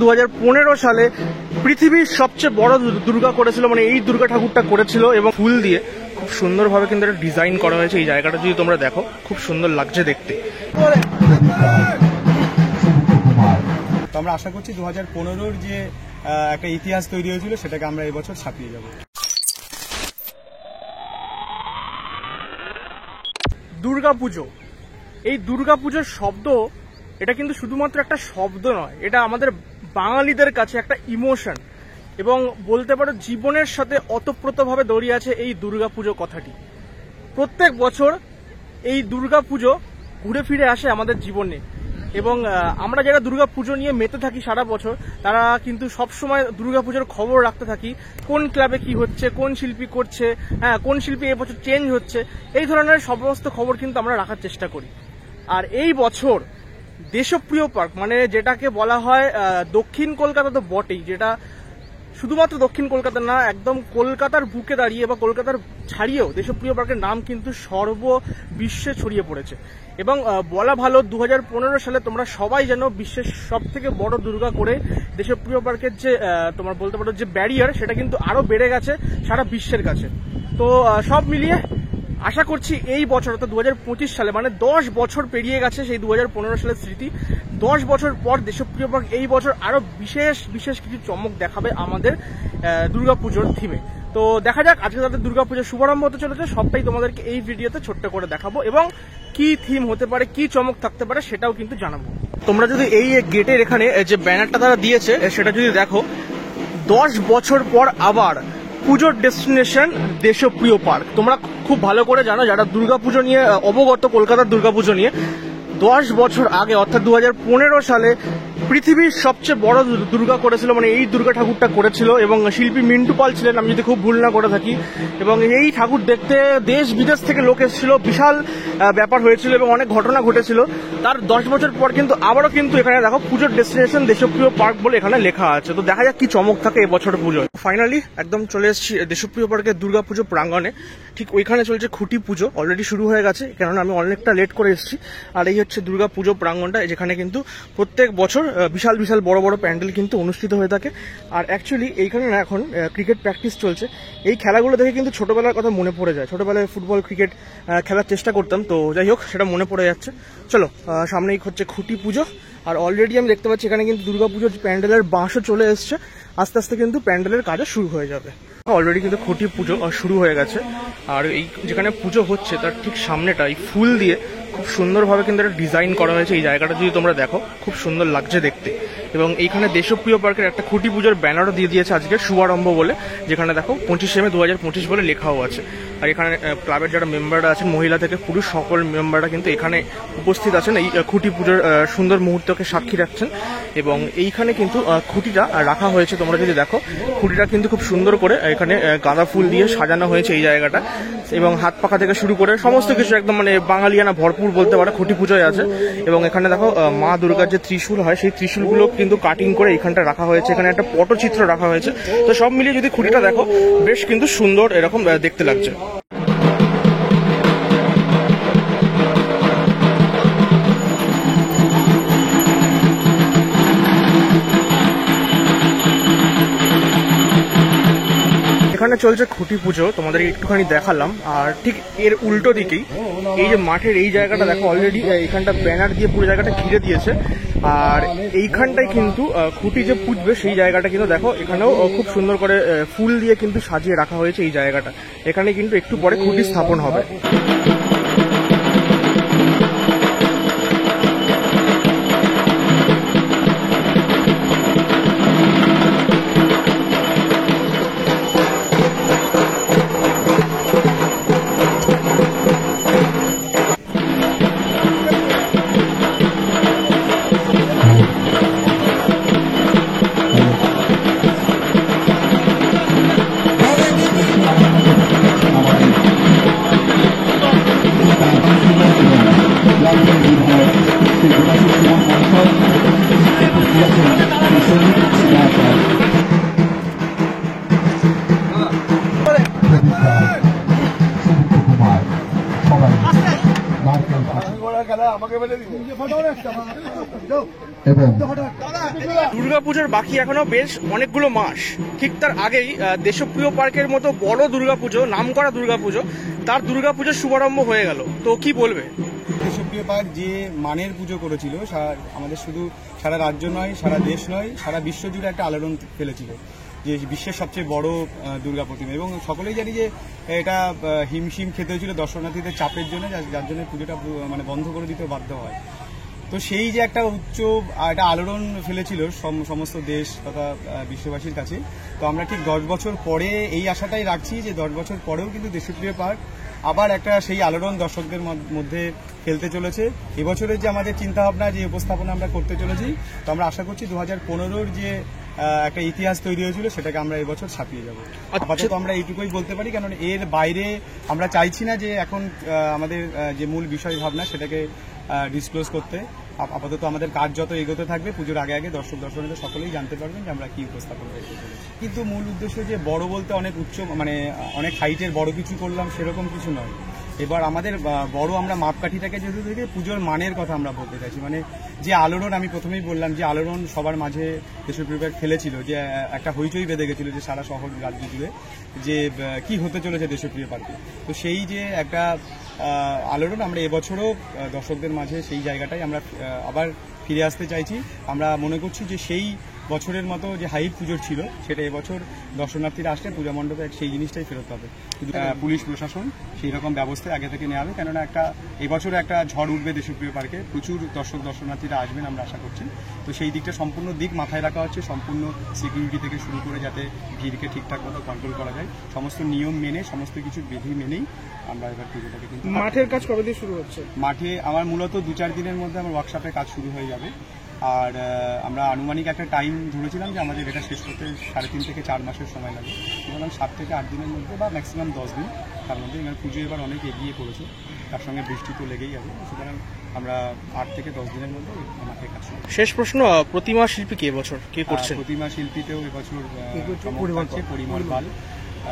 2015 সালে পৃথিবীর সবচেয়ে বড় দুর্গা করেছিল, মানে এই দুর্গা ঠাকুরটা করেছিল এবং ফুল দিয়ে খুব সুন্দরভাবে কিন্তু একটা ডিজাইন করা হয়েছে। এই জায়গাটা যদি তোমরা দেখো খুব সুন্দর লাগছে দেখতে। তো আমরা আশা করছি 2015-র যে একটা ইতিহাস তৈরি হয়েছিল সেটাকে আমরা এবছর ছাপিয়ে যাব। দুর্গাপুজো, এই দুর্গাপুজোর শব্দ এটা কিন্তু শুধুমাত্র একটা শব্দ নয়, এটা আমাদের বাঙালিদের কাছে একটা ইমোশন এবং বলতে পারো জীবনের সাথে ওতপ্রোতভাবে জড়িয়ে আছে এই দুর্গাপুজো কথাটি। প্রত্যেক বছর এই দুর্গাপুজো ঘুরে ফিরে আসে আমাদের জীবনে এবং আমরা যারা দুর্গাপুজো নিয়ে মেতে থাকি সারা বছর, তারা কিন্তু সবসময় দুর্গাপুজোর খবর রাখতে থাকি, কোন ক্লাবে কি হচ্ছে, কোন শিল্পী করছে, কোন শিল্পী এবছর চেঞ্জ হচ্ছে, এই ধরনের সমস্ত খবর কিন্তু আমরা রাখার চেষ্টা করি। আর এই বছর দেশপ্রিয় পার্ক, মানে যেটাকে বলা হয় দক্ষিণ কলকাতা তো বটেই, যেটা শুধুমাত্র দক্ষিণ কলকাতা না, একদম কলকাতার বুকে দাঁড়িয়ে বা কলকাতার ছাড়িয়েও দেশপ্রিয় পার্কের নাম কিন্তু সর্ববিশ্বে ছড়িয়ে পড়েছে। এবং বলা ভালো 2015 সালে তোমরা সবাই জানো বিশ্বের সব থেকে বড় দুর্গা করে দেশপ্রিয় পার্কের যে তোমার বলতে পারো যে ব্যারিয়ার, সেটা কিন্তু আরো বেড়ে গেছে সারা বিশ্বের কাছে। তো সব মিলিয়ে আশা করছি এই বছর অর্থাৎ 2025 সালে, মানে 10 বছর পেরিয়ে গেছে সেই 2015 সালের স্মৃতি, 10 বছর পর দেশপ্রিয় পার্ক এই বছর আরো বিশেষ বিশেষ কিছু চমক দেখাবে আমাদের দুর্গাপুজোর থিমে। তো দেখা যাক আজকে তাদের দুর্গাপুজোর শুভারম্ভ হতে চলেছে, সবটাই তোমাদেরকে এই ভিডিওতে ছোট্ট করে দেখাবো এবং কি থিম হতে পারে, কি চমক থাকতে পারে সেটাও কিন্তু জানাবো। তোমরা যদি এই গেটের এখানে যে ব্যানারটা তারা দিয়েছে সেটা যদি দেখো, 10 বছর পর আবার পুজোর ডেস্টিনেশন দেশপ্রিয় পার্ক। তোমরা খুব ভালো করে জানো যারা দুর্গাপুজো নিয়ে অবগত, কলকাতার দুর্গাপুজো নিয়ে 10 বছর আগে অর্থাৎ 2015 সালে পৃথিবীর সবচেয়ে বড় দুর্গা করেছিল, মানে এই দুর্গা ঠাকুরটা করেছিল এবং শিল্পী মিন্টু পাল ছিলেন, আমি যদি খুব ভুল না করে থাকি। এবং এই ঠাকুর দেখতে দেশ বিদেশ থেকে লোক এসেছিল, বিশাল ব্যাপার হয়েছিল এবং অনেক ঘটনা ঘটেছিল। তার 10 বছর পর কিন্তু আবারও কিন্তু এখানে দেখো পুজোর ডেস্টিনেশন দেশপ্রিয় পার্ক বলে এখানে লেখা আছে। তো দেখা যাক কি চমক থাকে এবছর পুজোয়। ফাইনালি একদম চলে এসেছি দেশপ্রিয় পার্কের দুর্গাপুজো প্রাঙ্গণে। ঠিক ওইখানে চলছে খুঁটি পুজো, অলরেডি শুরু হয়ে গেছে, কেননা আমি অনেকটা লেট করে এসেছি। আর এই হচ্ছে দুর্গাপুজো প্রাঙ্গণটা, যেখানে কিন্তু প্রত্যেক বছর বিশাল বিশাল বড় বড় প্যান্ডেল কিন্তু অনুষ্ঠিত হয়ে থাকে। আর অ্যাকচুয়ালি এইখানে না এখন ক্রিকেট প্র্যাকটিস চলছে। এই খেলাগুলো দেখে কিন্তু ছোটবেলার কথা মনে পড়ে যায়, ছোটবেলায় ফুটবল ক্রিকেট খেলার চেষ্টা করতাম, তো যাই হোক সেটা মনে পড়ে যাচ্ছে। চলো সামনেই হচ্ছে খুঁটি পুজো, আর অলরেডি আমি দেখতে পাচ্ছি এখানে কিন্তু দুর্গাপুজোর প্যান্ডেলের বাঁশও চলে এসছে, আস্তে আস্তে কিন্তু প্যান্ডেলের কাজও শুরু হয়ে যাবে। অলরেডি কিন্তু খুঁটি পুজো শুরু হয়ে গেছে। আর এই যেখানে পুজো হচ্ছে তার ঠিক সামনেটা এই ফুল দিয়ে খুব সুন্দরভাবে কিন্তু একটা ডিজাইন করা হয়েছে। এই জায়গাটা যদি তোমরা দেখো খুব সুন্দর লাগছে দেখতে। এবং এইখানে দেশপ্রিয় পার্কের একটা খুঁটি পুজোর ব্যানারও দিয়ে দিয়েছে আজকে শুভারম্ভ বলে, যেখানে দেখো 25 মে 2025 বলে লেখাও আছে। আর এখানে ক্লাবের যারা মেম্বাররা আছেন, মহিলা থেকে পুরুষ সকল মেম্বাররা কিন্তু এখানে উপস্থিত আছেন, এই খুঁটি পুজোর সুন্দর মুহূর্তকে সাক্ষী রাখছেন। এবং এইখানে কিন্তু খুঁটিটা রাখা হয়েছে, তোমরা যদি দেখো খুঁটিটা কিন্তু খুব সুন্দর করে এখানে গাঁদা ফুল দিয়ে সাজানো হয়েছে এই জায়গাটা। এবং হাত পাখা থেকে শুরু করে সমস্ত কিছু একদম মানে বাঙালিয়ানা ভরপুর বলতে পারো খুঁটি পুজোয় আছে। এবং এখানে দেখো মা দুর্গার যে ত্রিশূল হয় সেই ত্রিশূলগুলো কিন্তু কাটিং করে এইখানটা রাখা হয়েছে, এখানে একটা পটচিত্র রাখা হয়েছে। তো সব মিলিয়ে যদি খুঁটিটা দেখো বেশ কিন্তু সুন্দর এরকম দেখতে লাগছে। এখানে চলছে খুঁটি পুজো, তোমাদের একটুখানি দেখালাম। আর ঠিক এর উল্টো দিকেই এই যে মাঠের এই জায়গাটা দেখো, অলরেডি এইখানটা ব্যানার দিয়ে পুরো জায়গাটা ঘিরে দিয়েছে। আর এইখানটায় কিন্তু খুঁটি যে পুজবে সেই জায়গাটা কিন্তু দেখো এখানেও খুব সুন্দর করে ফুল দিয়ে কিন্তু সাজিয়ে রাখা হয়েছে এই জায়গাটা। এখানে কিন্তু একটু পরে খুঁটি স্থাপন হবে। দুর্গাপুজোর বাকি এখনো বেশ অনেকগুলো মাস, ঠিক তার আগেই দেশপ্রিয় পার্কের মতো বড় দুর্গাপুজো, নামকরা দুর্গাপুজো, তার দুর্গাপুজোর শুভারম্ভ হয়ে গেল। তো কি বলবে? দেশপ্রিয় পার্ক যে মানের পুজো করেছিল, আমাদের শুধু সারা রাজ্য নয়, সারা দেশ নয়, সারা বিশ্ব জুড়ে একটা আলোড়ন ফেলেছিল, যে বিশ্বের সবচেয়ে বড় দুর্গা প্রতিমা। এবং সকলেই জানি যে এটা হিমশিম খেতে হয়েছিল দর্শনার্থীদের চাপের জন্য, যার জন্য পুজোটা মানে বন্ধ করে দিতে বাধ্য হয়। তো সেই যে একটা একটা আলোড়ন ফেলেছিল সমস্ত দেশ তথা বিশ্ববাসীর কাছে। তো আমরা ঠিক 10 বছর পরে এই আশাটাই রাখছি যে 10 বছর পরেও কিন্তু দেশপ্রিয় পার্ক আবার একটা সেই আলোড়ন দর্শকদের মধ্যে ফেলতে চলেছে। এবছরের যে আমাদের চিন্তাভাবনা, যে উপস্থাপনা আমরা করতে চলেছি, তো আমরা আশা করছি 2015-র যে একটা ইতিহাস তৈরি হয়েছিল সেটাকে আমরা এবছর ছাপিয়ে যাব। আপাতত আমরা এইটুকুই বলতে পারি, কারণ এর বাইরে আমরা চাইছি না যে এখন আমাদের যে মূল বিষয় ভাবনা সেটাকে ডিসক্লোজ করতে। আপাতত আমাদের কাজ যত এগোতে থাকবে, পুজোর আগে আগে দর্শকদের সকলেই জানতে পারবেন যে আমরা কি উপস্থাপন করতে চলেছি। কিন্তু মূল উদ্দেশ্য যে বড় বলতে অনেক মানে অনেক হাইটের বড় কিছু করলাম সেরকম কিছু নয়। এবার আমাদের বড় আমরা মাপকাঠিটাকে যেহেতু থেকে পুজোর মানের কথা আমরা বলতে চাইছি। মানে যে আলোড়ন, আমি প্রথমেই বললাম যে আলোড়ন সবার মাঝে দেশপ্রিয় পার্ক ফেলেছিল, যে একটা হইচই বেঁধে গেছিল যে সারা শহর রাজ্য জুড়ে যে কি হতে চলেছে দেশপ্রিয় পার্কে। তো সেই যে একটা আলোড়ন আমরা এবছরও দর্শকদের মাঝে সেই জায়গাটাই আমরা আবার ফিরে আসতে চাইছি। আমরা মনে করছি যে সেই বছরের মতো যে হাইপ পুজোর ছিল সেটা এবছর দর্শনার্থীরা আসলে পূজা মণ্ডপে সেই জিনিসটাই ফেরত হবে। কিন্তু পুলিশ প্রশাসন সেই রকম ব্যবস্থা আগে থেকে নেওয়া হবে, কেননা এবছর একটা ঝড় উঠবে দেশপ্রিয় পার্কে, প্রচুর দর্শনার্থীরা আসবেন আমরা আশা করছি। তো সেই দিকটা সম্পূর্ণ দিক মাথায় রাখা হচ্ছে, সম্পূর্ণ সিকিউরিটি থেকে শুরু করে যাতে ভিড়কে ঠিকঠাক মতো কন্ট্রোল করা যায়, সমস্ত নিয়ম মেনে, সমস্ত কিছু বিধি মেনেই আমরা এবার পুজোটাকে কিন্তু। মাঠের কাজ কবে দিয়ে শুরু হচ্ছে? মাঠে আমার মূলত 2-4 দিনের মধ্যে আমার ওয়ার্কশপে কাজ শুরু হয়ে যাবে। আর আমরা আনুমানিক একটা টাইম ধরেছিলাম যে আমাদের এটা শেষ করতে 3.5 থেকে 4 মাসের সময় লাগে, সুতরাং 7 থেকে 8 দিনের মধ্যে বা ম্যাক্সিমাম 10 দিন, তার মধ্যে এবার পুজো এবার অনেক এগিয়ে পড়েছে, তার সঙ্গে বৃষ্টি তো লেগেই আছে, সুতরাং আমরা 8 থেকে 10 দিনের মধ্যে আমাকে কাজ শুরু। শেষ প্রশ্ন, প্রতিমা শিল্পী কে এবছর কে করছে? প্রতিমা শিল্পীতেও এবছর পরিমল পাল।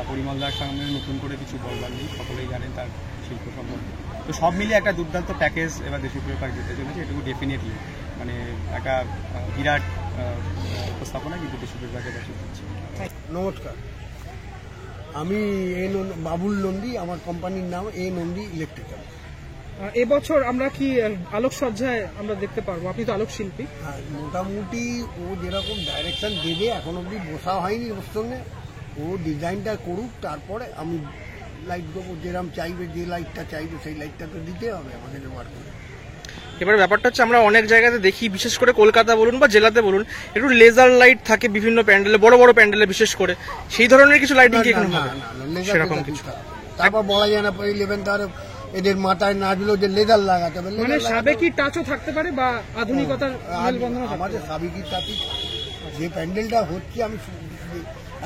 পরিমলদার সঙ্গে নতুন করে কিছু বলবার নেই, সকলেই জানেন তার শিল্প সম্বন্ধে। তো সব মিলিয়ে একটা দুর্দান্ত প্যাকেজ এবার দেশপ্রিয় পার্ক দিতে চলেছে, এটুকু ডেফিনেটলি মানে একটা বিরাট উপস্থাপনা কিন্তু দেশপ্রিয় পার্কের কাছে হচ্ছে। নমস্কার, আমি বাবুল নন্দী, আমার কোম্পানির নাম নন্দী ইলেকট্রিক্যাল। এবছর আমরা কি আলোকসজ্জায় আমরা দেখতে পারবো? আপনি তো আলোক শিল্পী। মোটামুটি ও যেরকম ডাইরেকশন দেবে, এখন অবধি বসা হয়নি ওর সঙ্গে, ও ডিজাইনটা করুক, তারপরে আমি লাইট দেবো, যেরকম চাইবে, যে লাইটটা চাইবে সেই লাইটটা তো দিতে হবে আমাদের ব্যবহার করে। এবারে ব্যাপারটা হচ্ছে আমরা অনেক জায়গাতে দেখি, বিশেষ করে কলকাতা বলুন বা জেলাতে বলুন, একটু লেজার লাইট থাকে বিভিন্ন প্যান্ডেলে, বড় বড় প্যান্ডেলে বিশেষ করে, সেই ধরনের কিছু লাইটিং কি এখানে হবে? সেরকম কিছু তারপর বলা যায় না 11 তার এদের মাথায় না দিলেও যে লেজার লাগাতে হবে, মানে সাবেকি টাচও থাকতে পারে বা আধুনিকতার মেলবন্ধন। আমাদের সাবেকি টাচই, যে প্যান্ডেলটা হচ্ছে আমি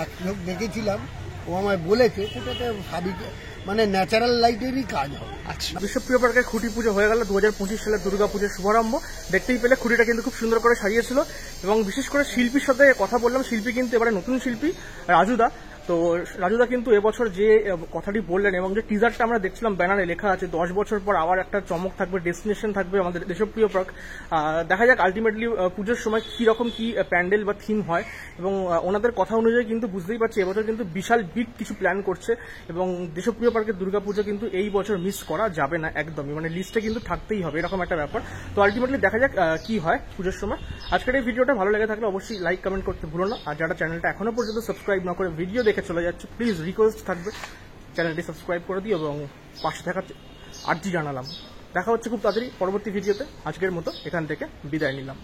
এক লোক দেখেছিলাম, ও আমায় বলেছে সেটাতে সাবেকি মানে ন্যাচারাল লাইটেরই কাজ হবে। আচ্ছা, বিশ্বপ্রিয় পার্কের খুঁটি পুজো হয়ে গেল, 2025 সালের দুর্গা পুজোর শুভারম্ভ। দেখতেই পেলে খুঁটিটা কিন্তু খুব সুন্দর করে সাজিয়েছিল, এবং বিশেষ করে শিল্পীর সাথে কথা বললাম। শিল্পী কিন্তু এবারে নতুন শিল্পী রাজুদা। তো রাজুদা কিন্তু এবছর যে কথাটি বললেন, এবং যে টিজারটা আমরা দেখছিলাম ব্যানারে লেখা আছে 10 বছর পর আবার একটা চমক থাকবে, ডেস্টিনেশন থাকবে আমাদের দেশপ্রিয় পার্ক। দেখা যাক আলটিমেটলি পুজোর সময় কি রকম কি প্যান্ডেল বা থিম হয়, এবং ওনাদের কথা অনুযায়ী কিন্তু বুঝতেই পারছি এবছর কিন্তু বিশাল বিগ কিছু প্ল্যান করছে, এবং দেশপ্রিয় পার্কের দুর্গাপুজো কিন্তু এই বছর মিস করা যাবে না একদমই, মানে লিস্টে কিন্তু থাকতেই হবে, এরকম একটা ব্যাপার। তো আলটিমেটলি দেখা যাক কি হয় পুজোর সময়। আজকের এই ভিডিওটা ভালো লেগে থাকলে অবশ্যই লাইক কমেন্ট করতে ভুলো না, আর যারা চ্যানেলটা এখনো পর্যন্ত সাবস্ক্রাইব না করে ভিডিও দেখে চলে যাচ্ছে, প্লিজ রিকোয়েস্ট থাকবে চ্যানেলটি সাবস্ক্রাইব করে দিও এবং পাশে থাকার আর্জি জানালাম। দেখা হচ্ছে খুব তাড়াতাড়ি পরবর্তী ভিডিওতে। আজকের মতো এখান থেকে বিদায় নিলাম।